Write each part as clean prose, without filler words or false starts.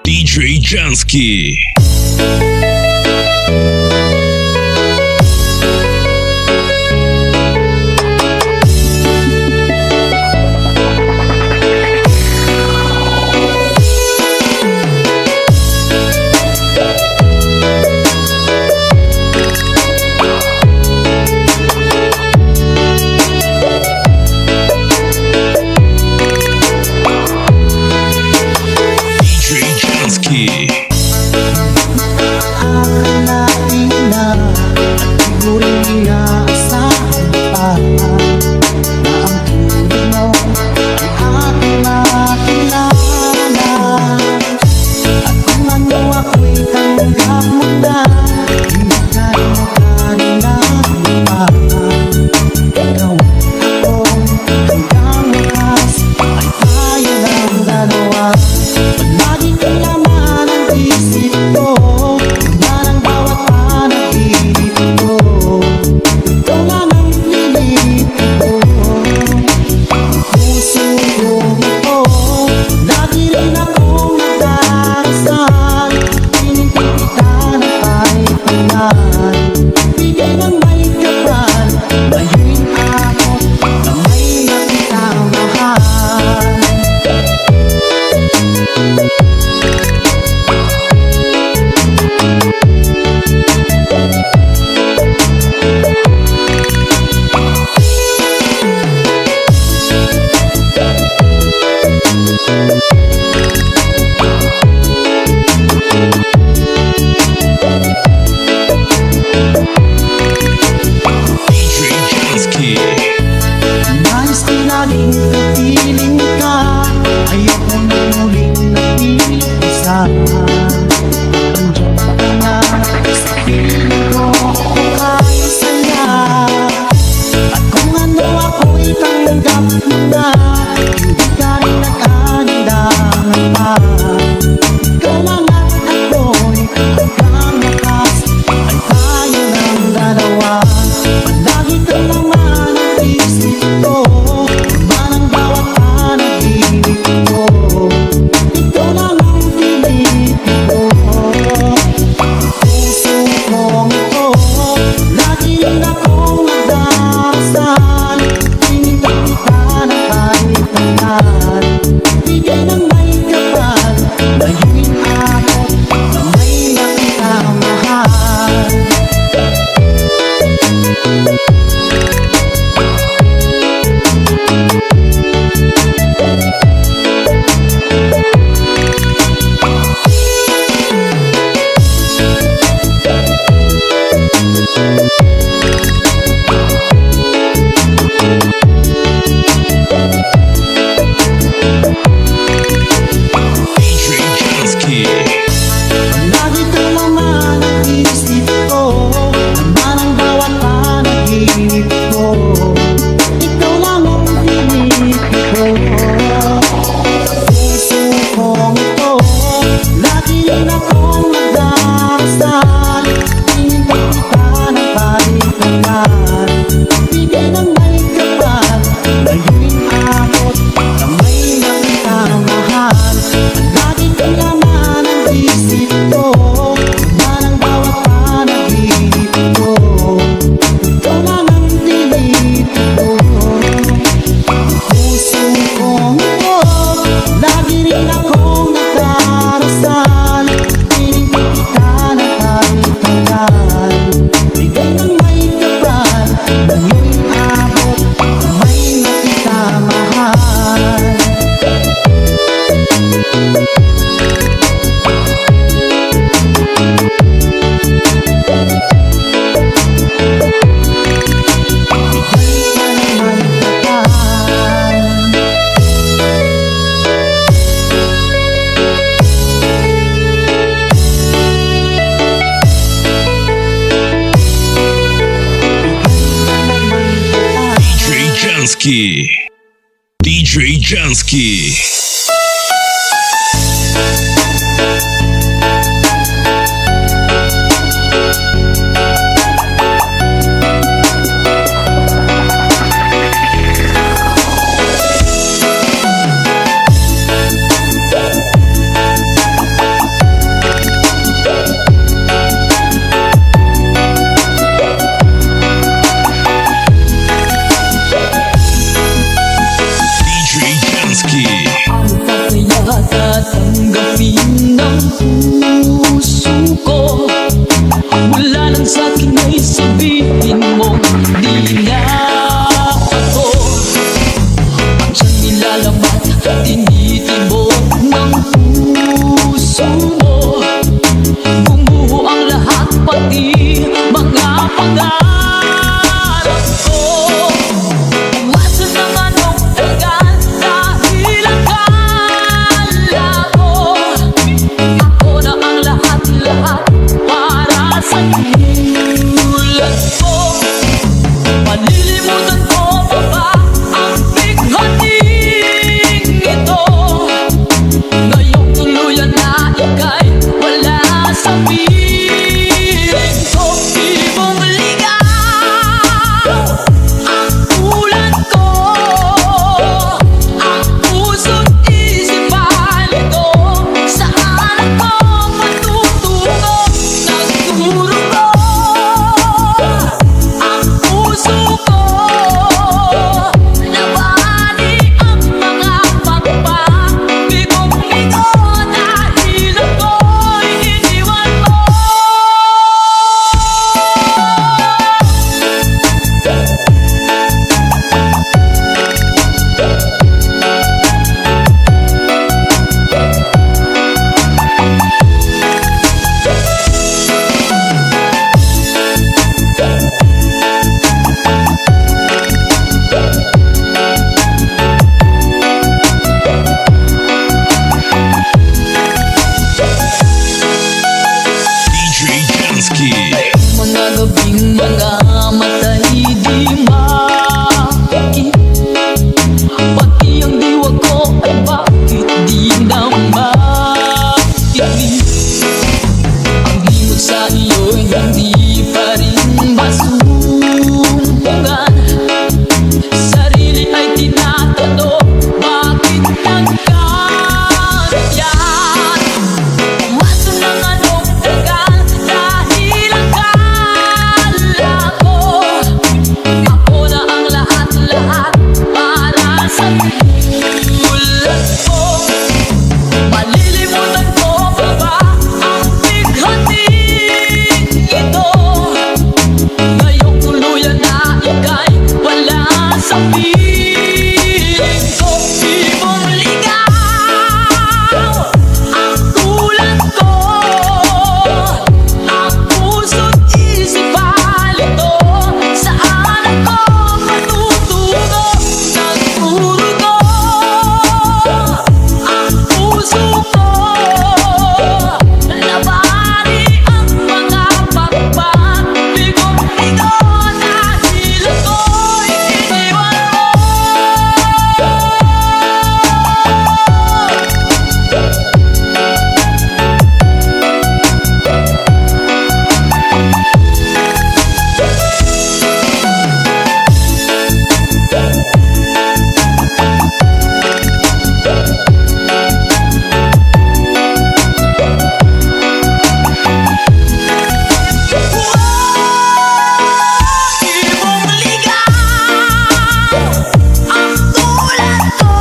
DJ Jansky. Jansky. DJ Jansky. Tatanggapin ng puso ko. Wala nang sa'kin ay sabihin mo di na ako ang siyang nilalaman, tinitibok ng puso mo. Bumuo ang lahat, pati mga pangarap ko. Umasan ng anong tagal dahil akala ko ako na ang lahat-lahat para sa tulad ko. Malilimutan ko pa ba ang bighating ito? Ngayong tuluyan na ika'y wala sa piling ko. Di mong ligaw ang tulad ko. Ang puso't isipan ito, saan ako matutungo? Nagdurugo ang puso ko. Nabali ang mga pagpapigong-bigo dahil ako'y iniwan mo. DJ Jansky. Mga gabing mga matay di makikita, pati ang diwa ko ay bakit di na makinig? Ang himod sa iyo'y hindi pa rin masunungan. Sarili ay tinatanong, bakit nagkaganyan? Umasan ng anong tagal dahil akala ko ako na ang lahat-lahat para sa tulad ko. Malilimutan ko pa ba ang bighating ito? Ngayong tuluyan na ika'y wala sa piling ko. Di mong ligaw ang tulad ko. Ang puso't isipan ito, saan ako matutungo? Nagdurugo ang puso ko. Nabali ang mga pagpapigong-bigo dahil ako'y iniwan mo. Di mong ligaw ang tulad ko.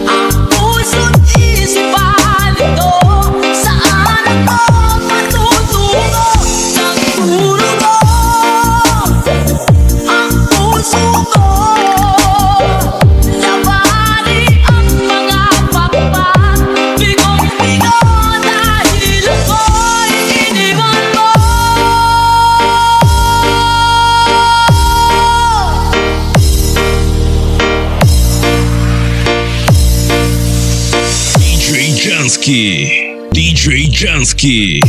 Ang puso't isipan ito, saan ako matutungo? Nagdurugo ang puso ko. Nabali ang mga pagpapigong-bigo dahil ako'y iniwan mo. DJ Jansky. DJ Jansky.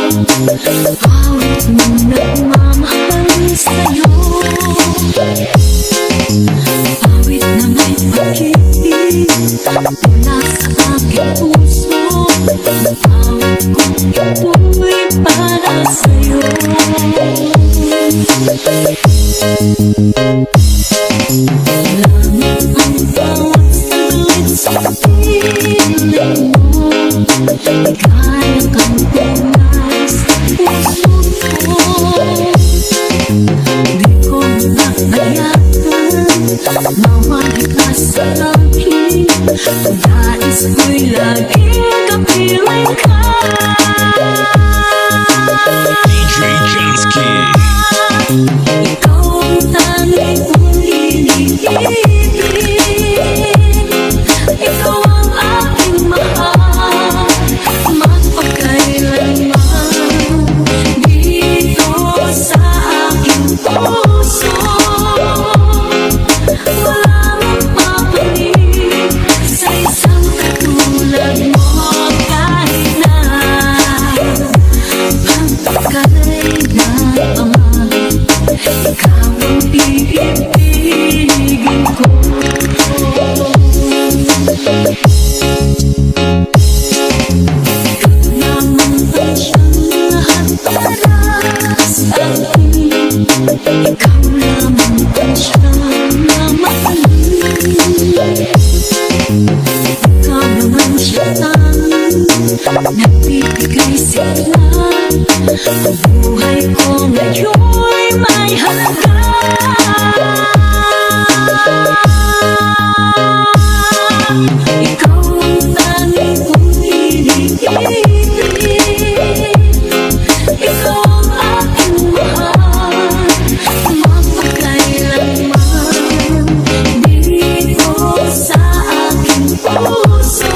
Awit mong nagmamahal sa'yo, awit na may pag-ibig mula sa aking puso. Awit kong ito'y para sa'yo. Langit ang bawat saglit sa piling mo, ligaya kang tunay sa puso ko. Di ko nakayanan mawala ka sa akin, kung nais ko'y laging kapiling ka. DJ Jansky. Ikaw ang tanging kong iniibig, ikaw ang aking mahal, magpakailanman. Dito sa aking puso, wala magpapalit sa isang katulad mo. Kahit na pagpakailanman, ikaw ang iibigin ko. Ikaw lamang ang siyang lahat para sa akin, ikaw lamang ang siyang mamahalin. Ikaw naman siya tanging nagbibigay sigla. Ang buhay ko ngayon'y may halaga. Ikaw ang tanging kong iniibig, ikaw ang aking mahal, magpakailanman. Dito sa aking puso,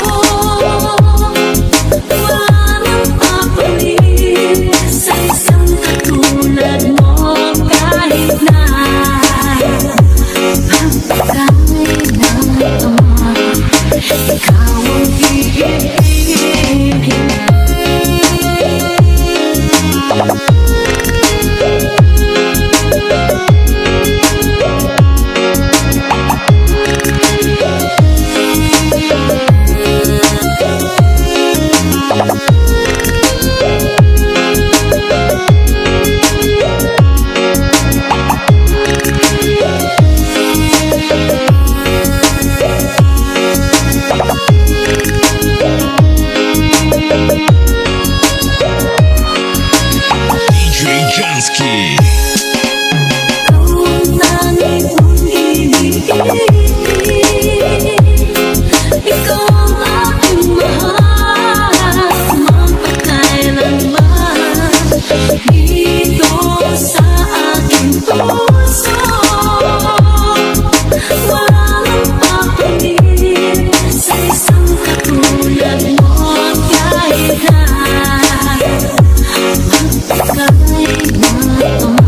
wala nang papalit sa isang katulad mo. Kahit na pagpakailanman, ikaw ang iibigin. DJ Jansky. Ikaw ang tanging kong iniibig, ikaw ang aking mahal, magpakailanman. Dito sa aking puso, wala nang papalit sa isang katulad mo. Kahit na pagpakailanman,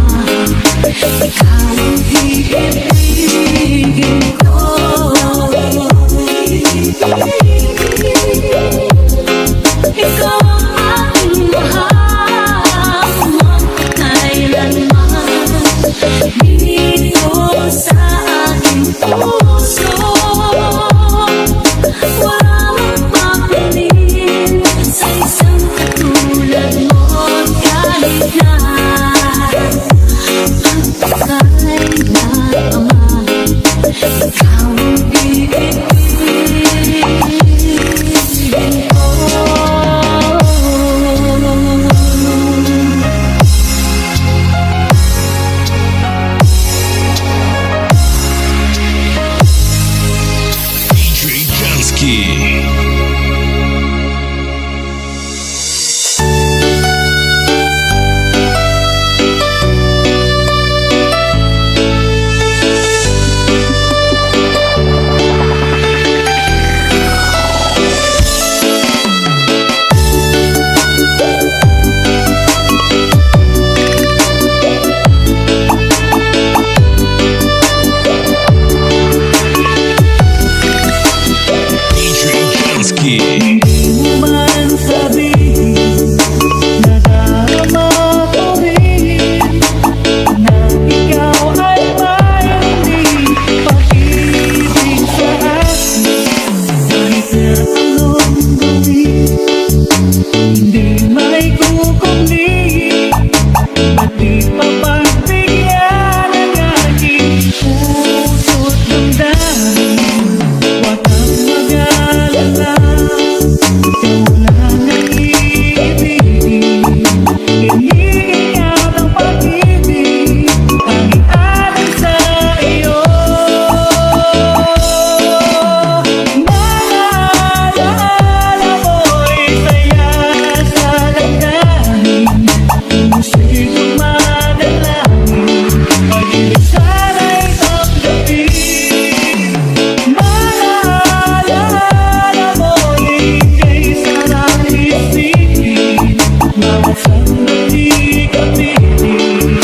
sandali ka piling,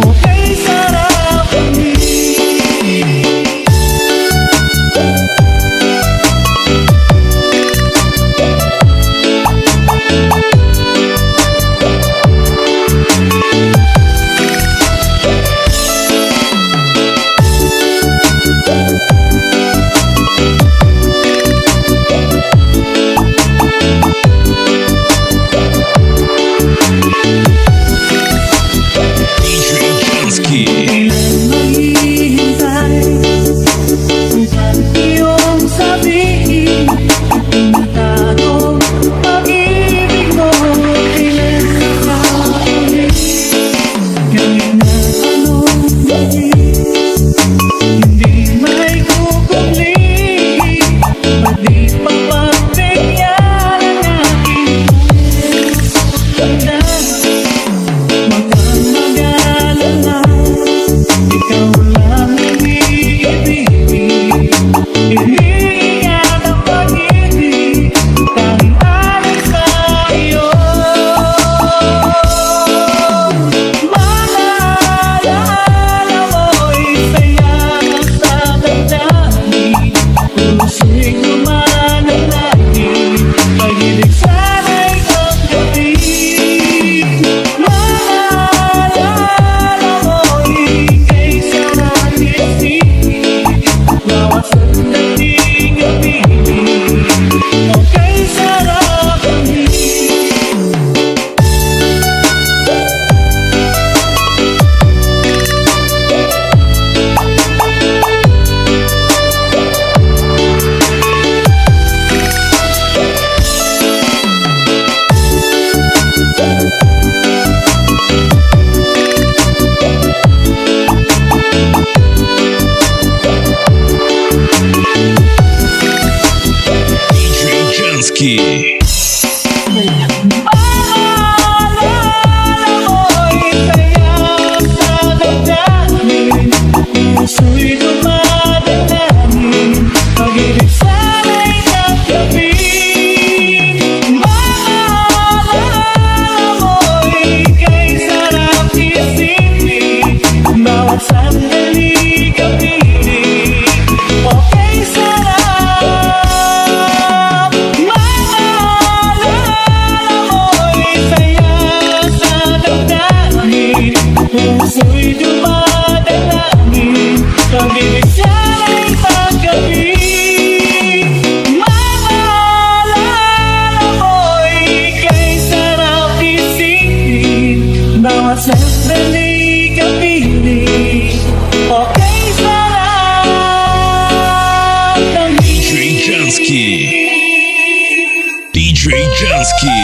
okay sarap kami. DJ Jansky. Maghihintay hanggang iyong sabihin, tinatago pag-ibig mo, kailan nakaulit. Kahit na anong gawin, hindi may kukuli. Ba't di pa pagbigyan ang aking ganda? Huwag kang mag-alala, ikaw lang ang iibigin. Ihihingan ang pag-ibig, tanging alis sa iyo. Mga alaala mo'y saya sa damdamin, puso'y dumanalangin, pag-ibig sana'y tanggapin. Mga alaala mo'y ika'y sarap isipin, bawat sandaling gabinin, okay sarap kami. DJ Jansky. Alala mo'y saya sa damdamin, puso'y dumadalangin, pag-ibig sana'y tanggapin. Alala mo'y ika'y sarap isipin, bawat sandali ka piling, okay sarap. Alala mo'y saya sa damdamin, puso'y dumadalangin, pag-ibig sana'y tanggapin. Alala mo'y ika'y sarap isipin, bawat sandali ka piling, okay sarap kami. DJ Jansky. DJ Jansky.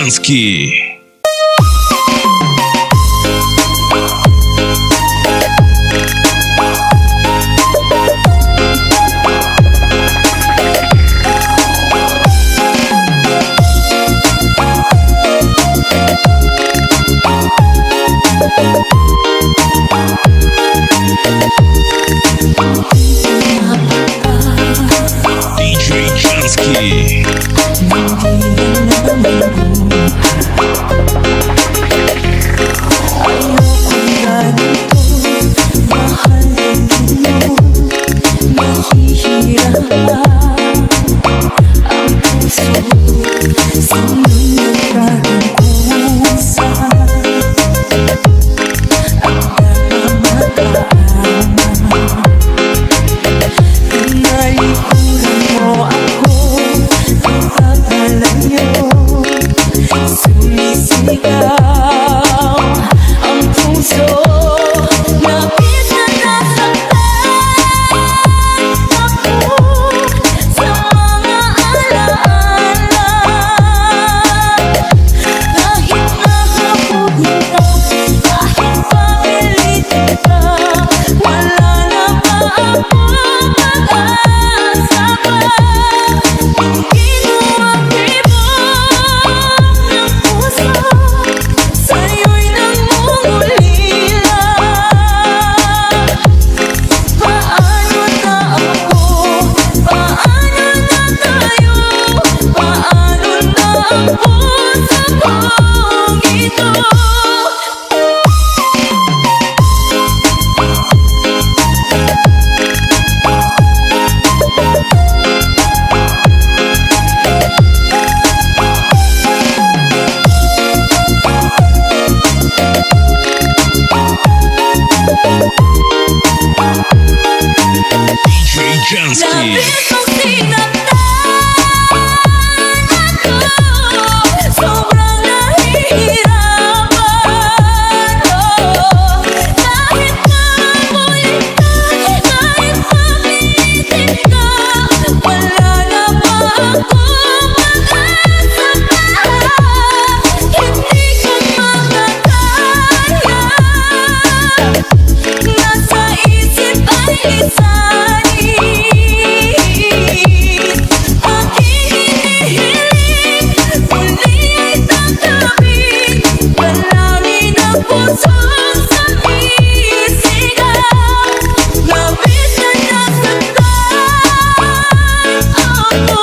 Jansky. DJ Jansky. DJ Jansky. Sobrang nahihirapan kahit mabulit ka, kahit mapitin ka, wala na ba akong pag-asa pa? Hindi ko makakaya, nasa isip ay lisanin ang hinihiling, muli ay tanggapin, dalangin ang pusong sumisigaw. Labis na nasaktan ako.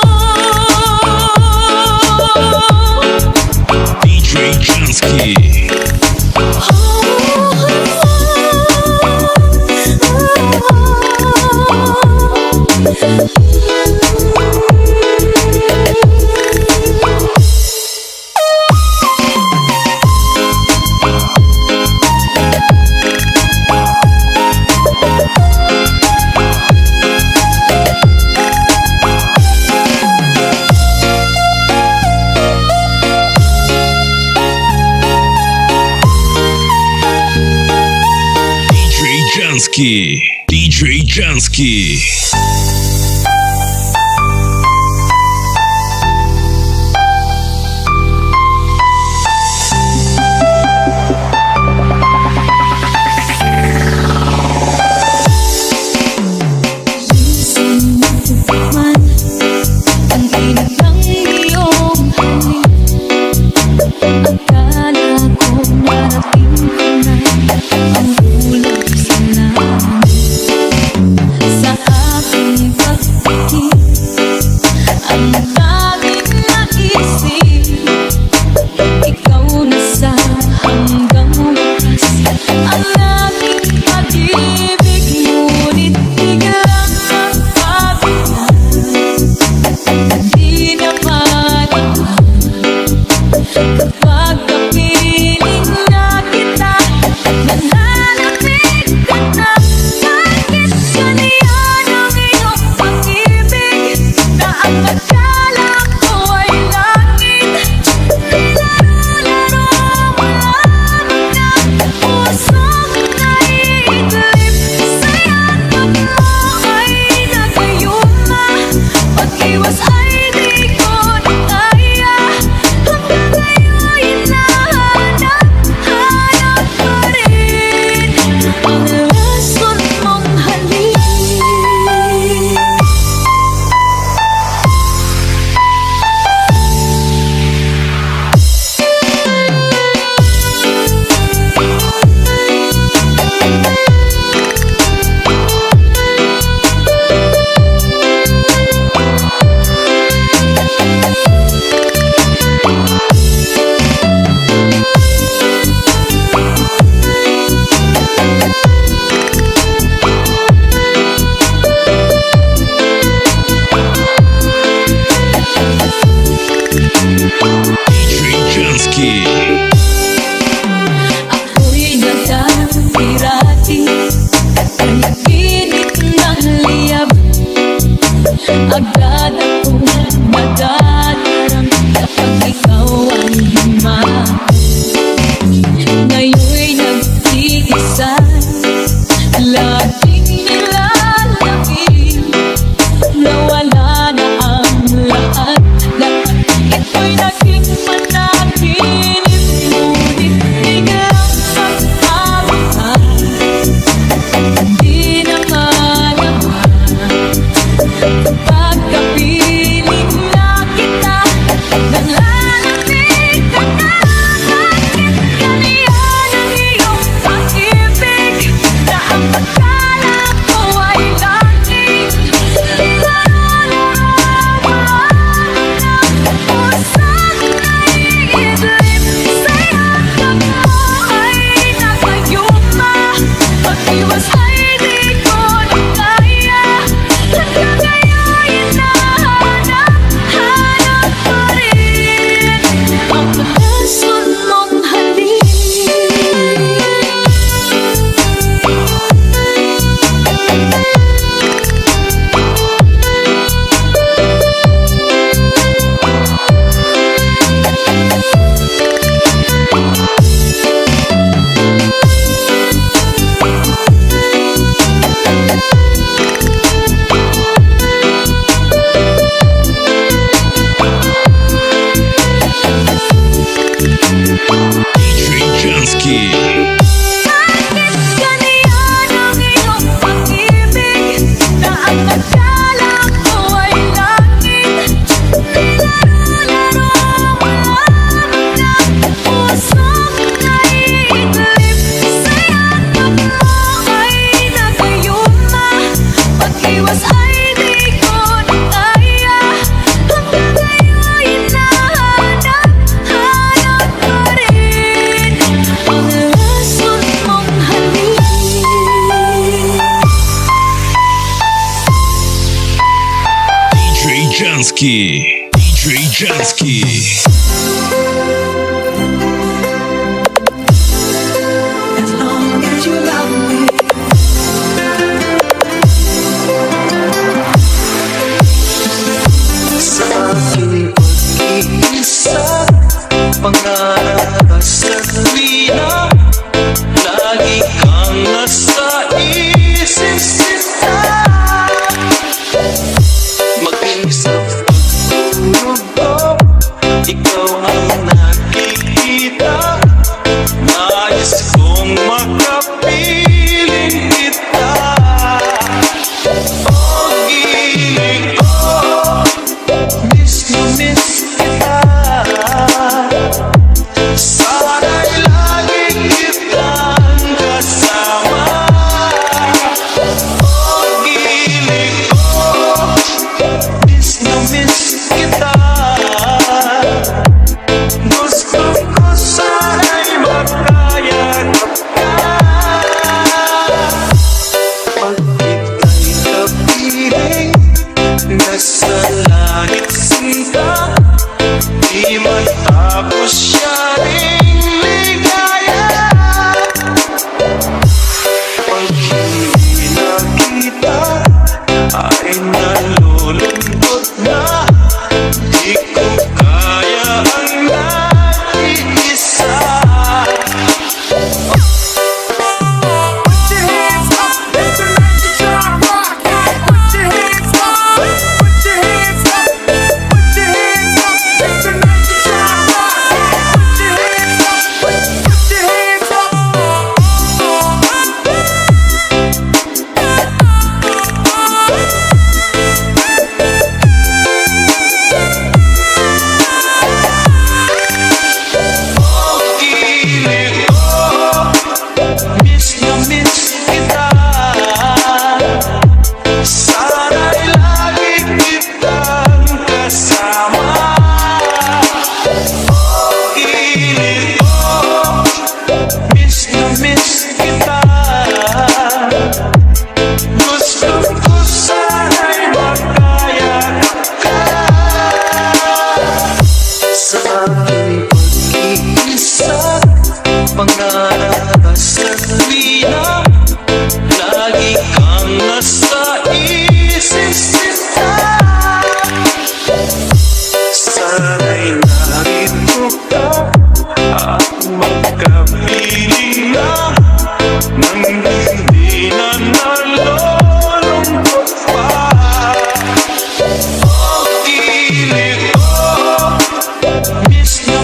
DJ Jansky. DJ Jansky. Ang init ng iyong halik, akala ko narating ko na ang ulap sa langit. Sa aking Jansky. DJ Jansky. As long as you love me. Sa aking pag-iisa, pangarap sa tuwina, lagi kang nasa isip kita. Maging sa pagtulog ko, ikaw ang nakikita. Nais kong makapiling kita. Pag-ibig ko, miss na miss kita. Sana'y lagi kitang kasama. Pag-ibig ko, miss na miss kita. Gusto ko sana'y magkayakap ka. Pag ika'y kapiling, nasa langit sinta, di matapos siya ring ligaya. Pag hindi nakita, ay nalulungkot na. Di ko kaya ang nag-iisa. Put your hands up, let your night shine rock. Put your hands up, put your hands up, put your hands up, let your night shine rock. Put your hands up, put your hands up. Pag-ibig ko, miss na miss kita. Sana'y lagi kitang kasama. Pag-ibig ko, miss na miss kita. Gusto ko sana'y magkayakap ka. Sa aking pag-iisa, pangarap sa tuwina, lagi kang nasa isip kita. Sana'y narito ka at magkapiling na, nang hindi na nalulungkot pa. Pag-ibig ko, miss na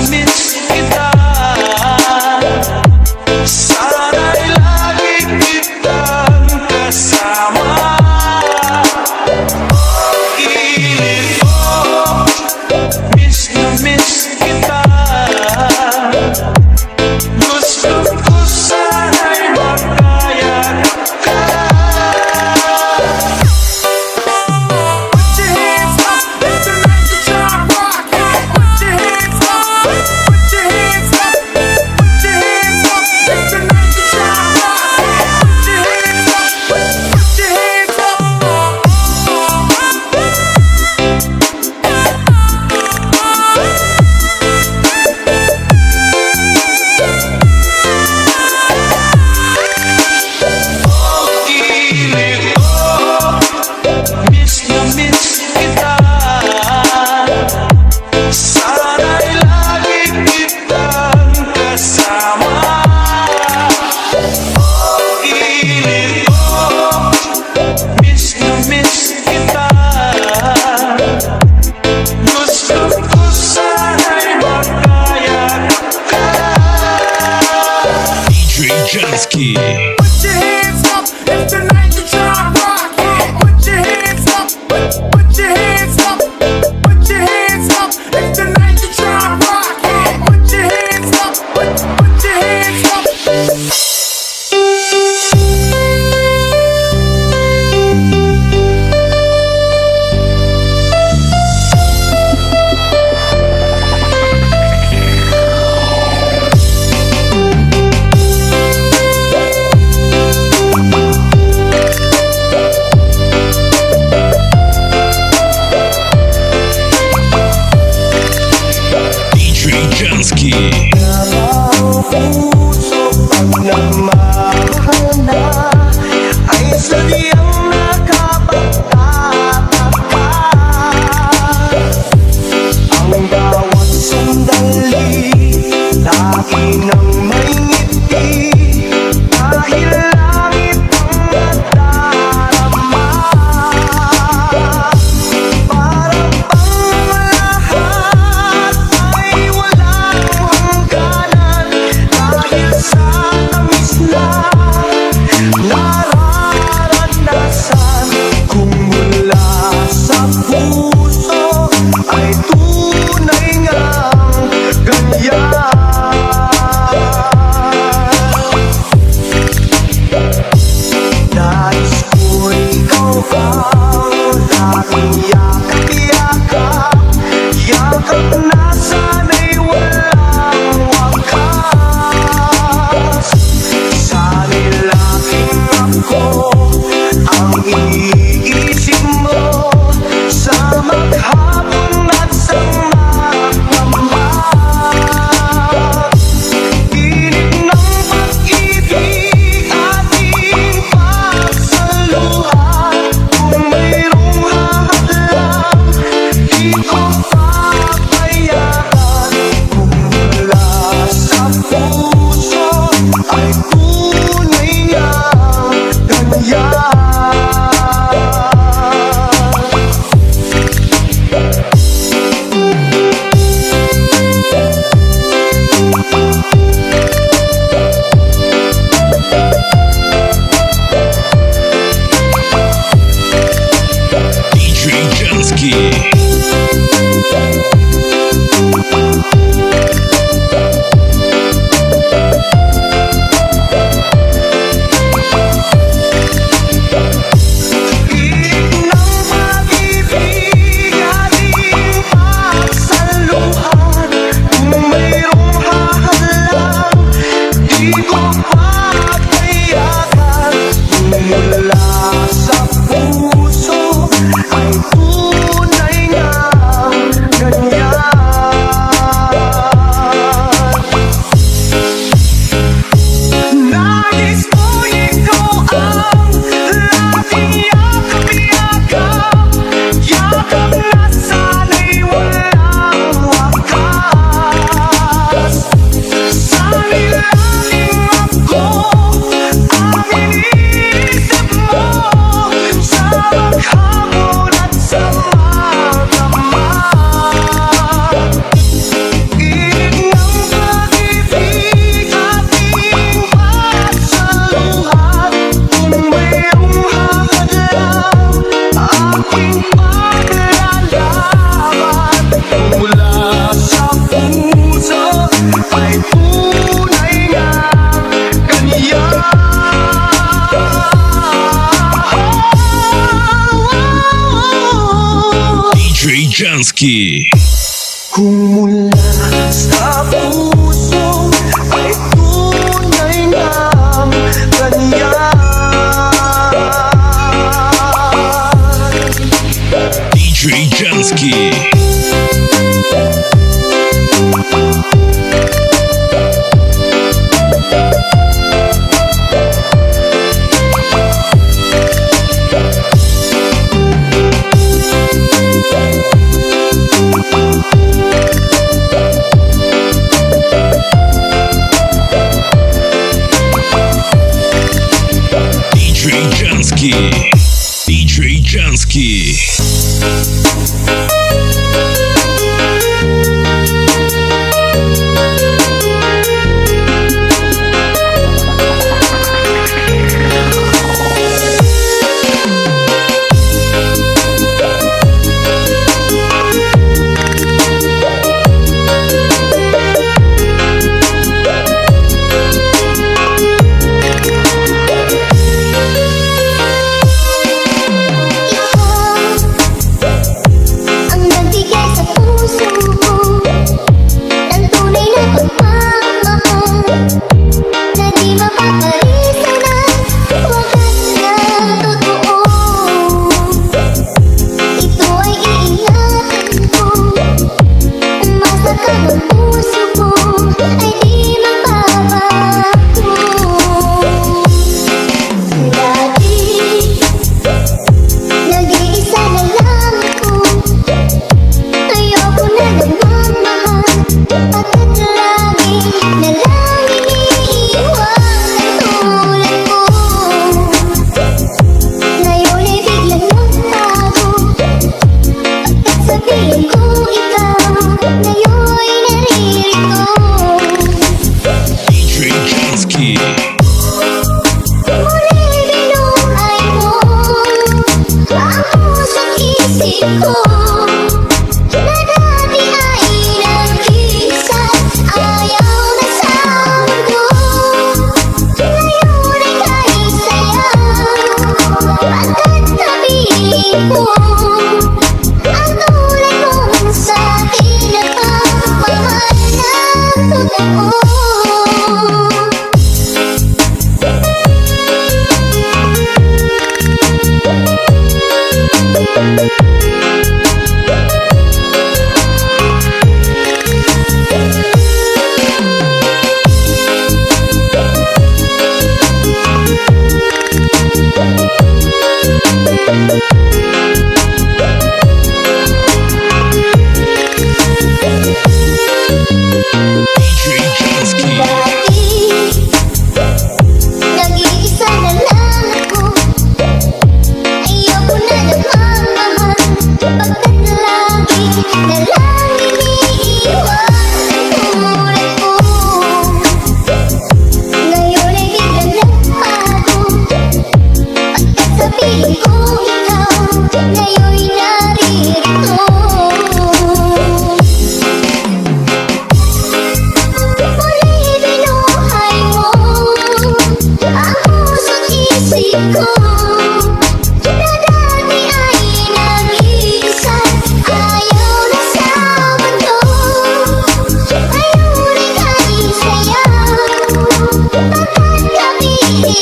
Jansky. Ang puso pag nagmamahal na ay sadyang nakapagtataka. Ang bawat sandali lagi nang may ngiti dahil langit ang nadarama. Parang bang lahat ay walang hangganan dahil sa tamis na nararanasan. Kung mula sa puso ay tunay ngang ganyan. Nais ko ikaw ang laging yakap-yakap, yakap na sana'y walang wakas. Sana'y laging ako ang iniisip mo sa maghapon at sa magdamag. Init ng pag-ibig ating pagsaluhan. Kung mayroong hahadlang, di ko papayagan. Kung mula sa puso ay tunay ngang ganyan. DJ Jansky. Init ng pag-ibig ating pagsaluhan. Kung mayroong hahadlang, di ko papayagan. Kung mula sa puso ay tunay ngang ganyan. Nais ko ikaw ang laging yakap-yakap, yakap na sana'y walang wakas. Sana'y laging ako ang iniisip mo sa maghapon at sa magdamag. Init ng pag-ibig ating pagsaluhan. Kung mayroong hahadlang, ating paglalaban. Mula sa puso ay tunay ngang ganyan. DJ Jansky. Kung mula sa puso ay tunay ngang ganyan. DJ Jansky. DJ Jansky. DJ Jansky.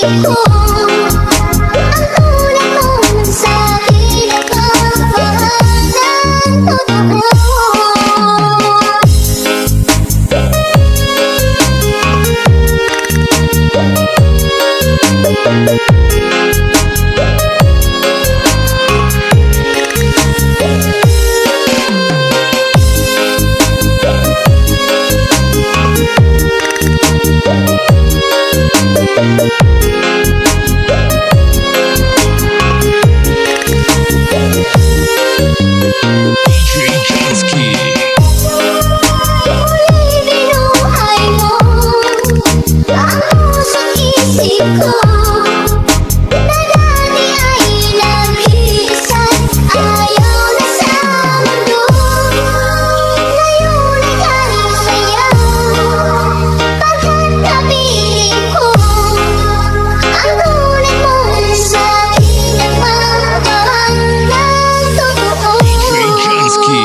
ko ang tulad mo nang sa'kin nagmamahal ng totoo. DJ Jansky. Muli binuhay mo ang puso't isip ko na dati ay nag-iisa't ayaw na sa mundo. Ngayon ay tayo sa'yo pagkat kapiling ko ang tulad mo sa'kin nagmamahal ng totoo. DJ Jansky.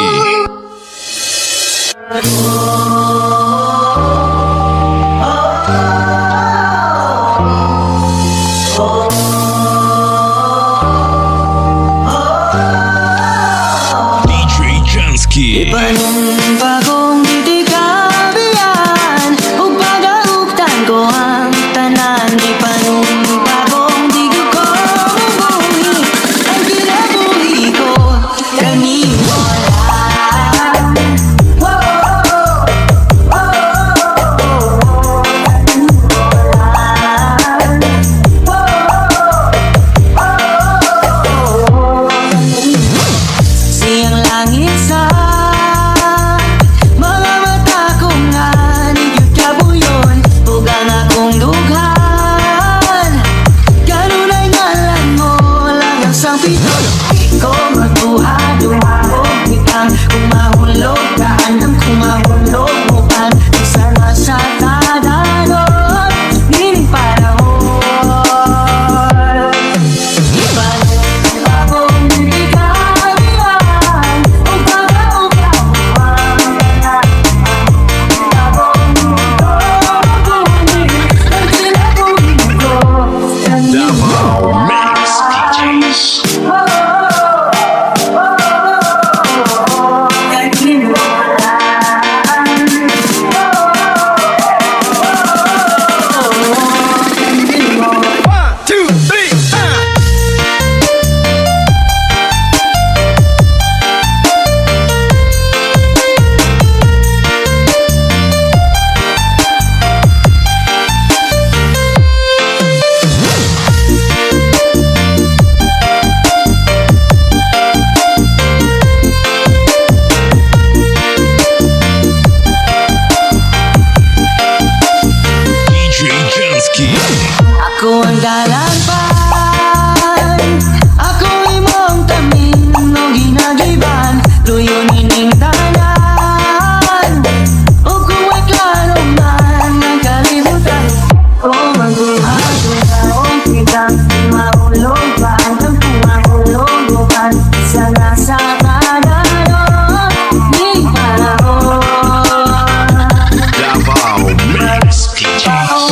DJ Jansky. Ipanong bagong titikabihan ug pagaugtan ko ang tanan. Ipanong bagong digo ko mabuhi ang kinabuhi ko kaniwala. Siyang langit sa mga mata ko nga nagyud kabuyon ug ang akong dughan kanunay ngalan mo lang ang sampito. Ikaw magduha-duha o biglang kung mahulog kaan ang kumahulog mo kan sana sa tadanon nining panahon. Ipanong bagong titikabihan ug pagaugtan ko ang tanan. Bagong mabuhi ang kinabuhi ko Davao Mix DJs. One, two, three, DJ Jansky. Ako ang dalanpan, ako imong tamin no ginagiban, luyo nining tanan. O kung may klaro man ang kalibutan, o magduha-duha o kitang mahulog pa ang kumahulog pa sana sa tadanon ni panahon. Davao Mix DJs.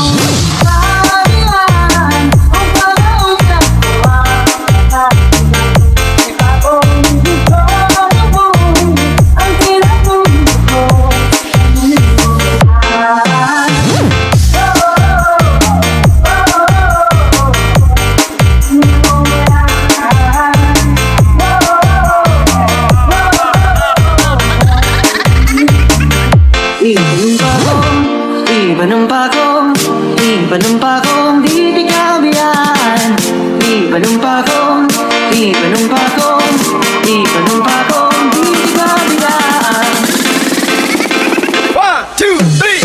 Ipanumpakong titikabihan, ipanumpakong titikabihan. one, two, three,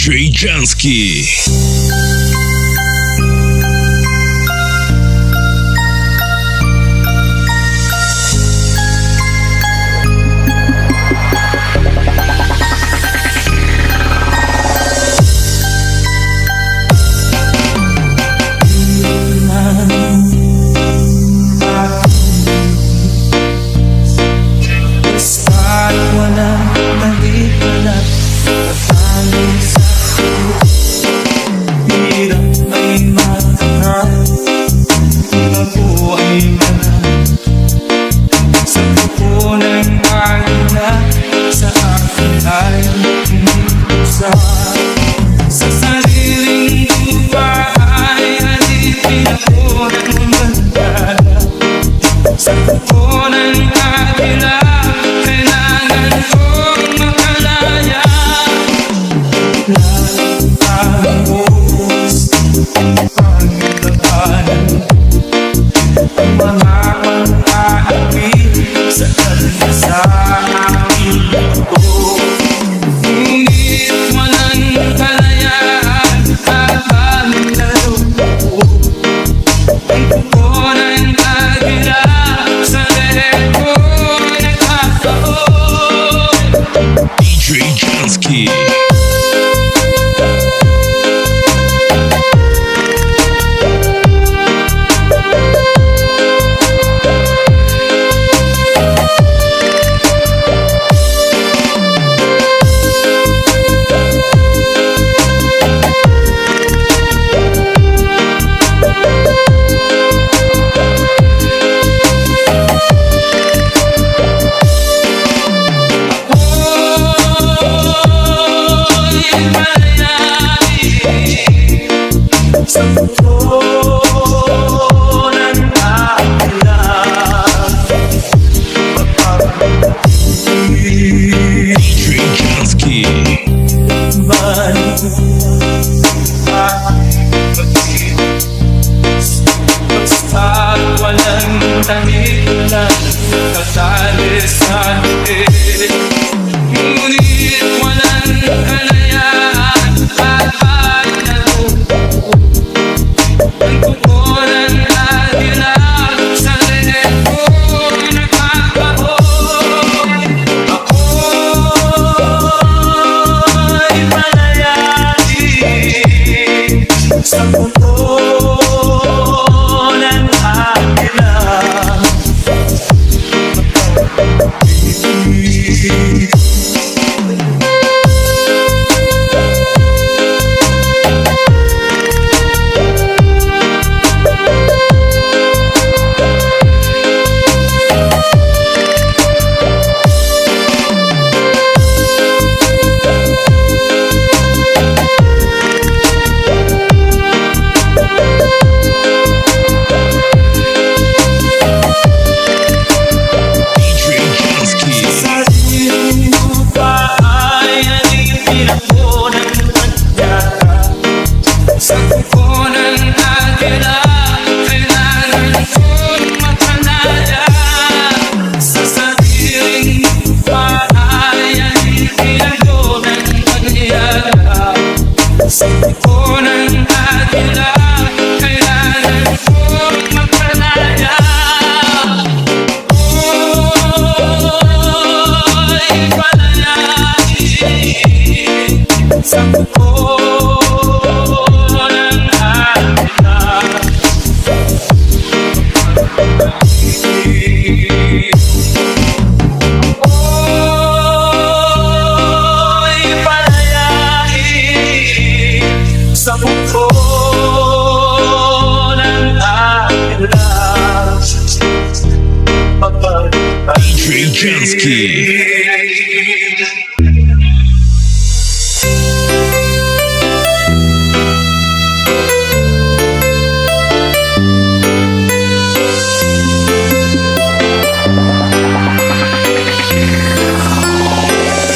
DJ Jansky. Basta't walang nalikalap, natali sa hirap ay matanap, bago ay manap. Sa pupunan agila, sa akin ay hinipusa. Sa sariling lupa ay alipin ako ng mandala. Sa pupunan agila, kailangan kong makalaya. Lahat ang buhos, ang labanan, ang mga pang-aapi sa kanya sa aking ito. Ngunit walang kalayaan habang naluloko. Ang pupunan agila, sa leeg ko'y nagkakaon. DJ Jansky. Sa pupunan agila, DJ Jansky. basta't walang dahilan, kasali sa liit. Ngunit walang kalayaan habang naluloko. Ang pupunan agila, sa leeg ko'y nagkakaon. Ako'y palayain sa pupunan agila. DJ Jansky. Sariling lupa ay alipin ako ng mandala. Sa pupunan agila, kailangan kong makalaya. Sa sariling lupa ay alipin ako ng mandala. Sa pupunan agila, kailangan kong makalaya. Ako'y palayain sa pupunan agila. Ako'y palayain sa pupunan agila. DJ Jansky.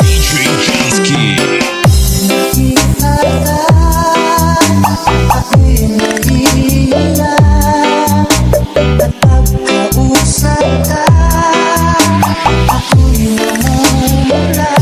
DJ Jansky. Ako'y nag-iila at pagkausap ka, ako'y namumula.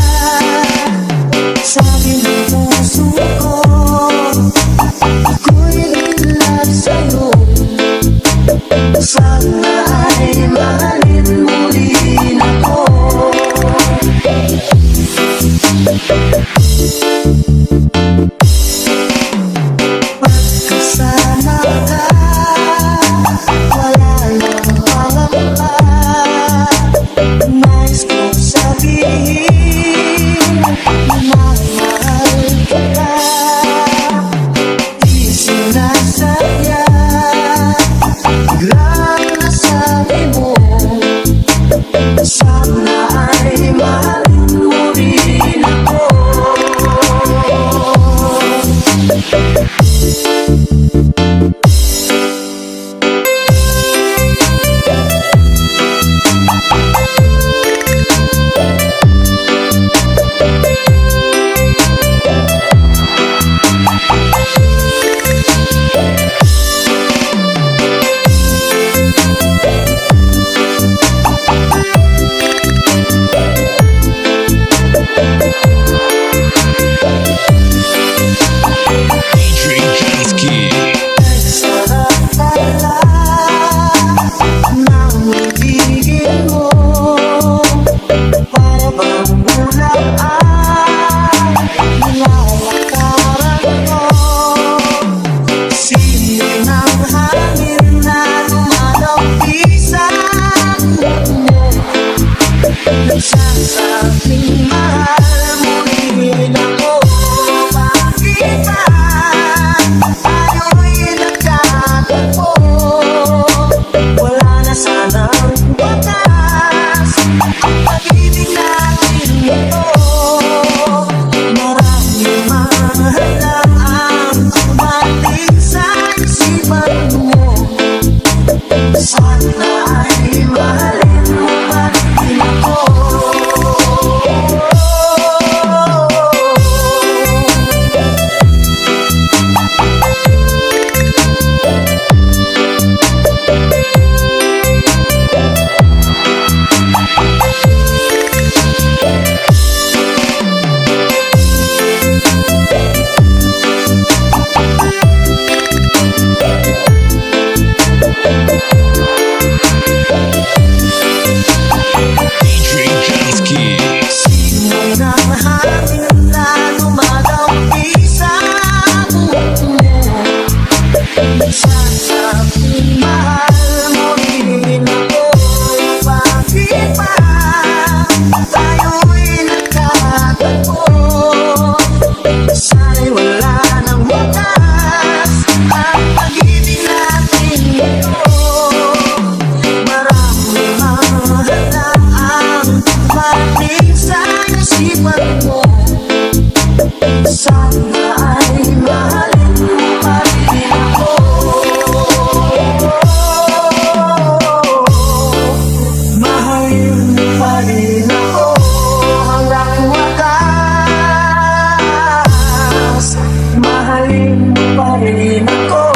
Piliin ako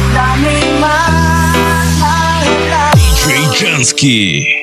Daming mahalaga DJ Jansky.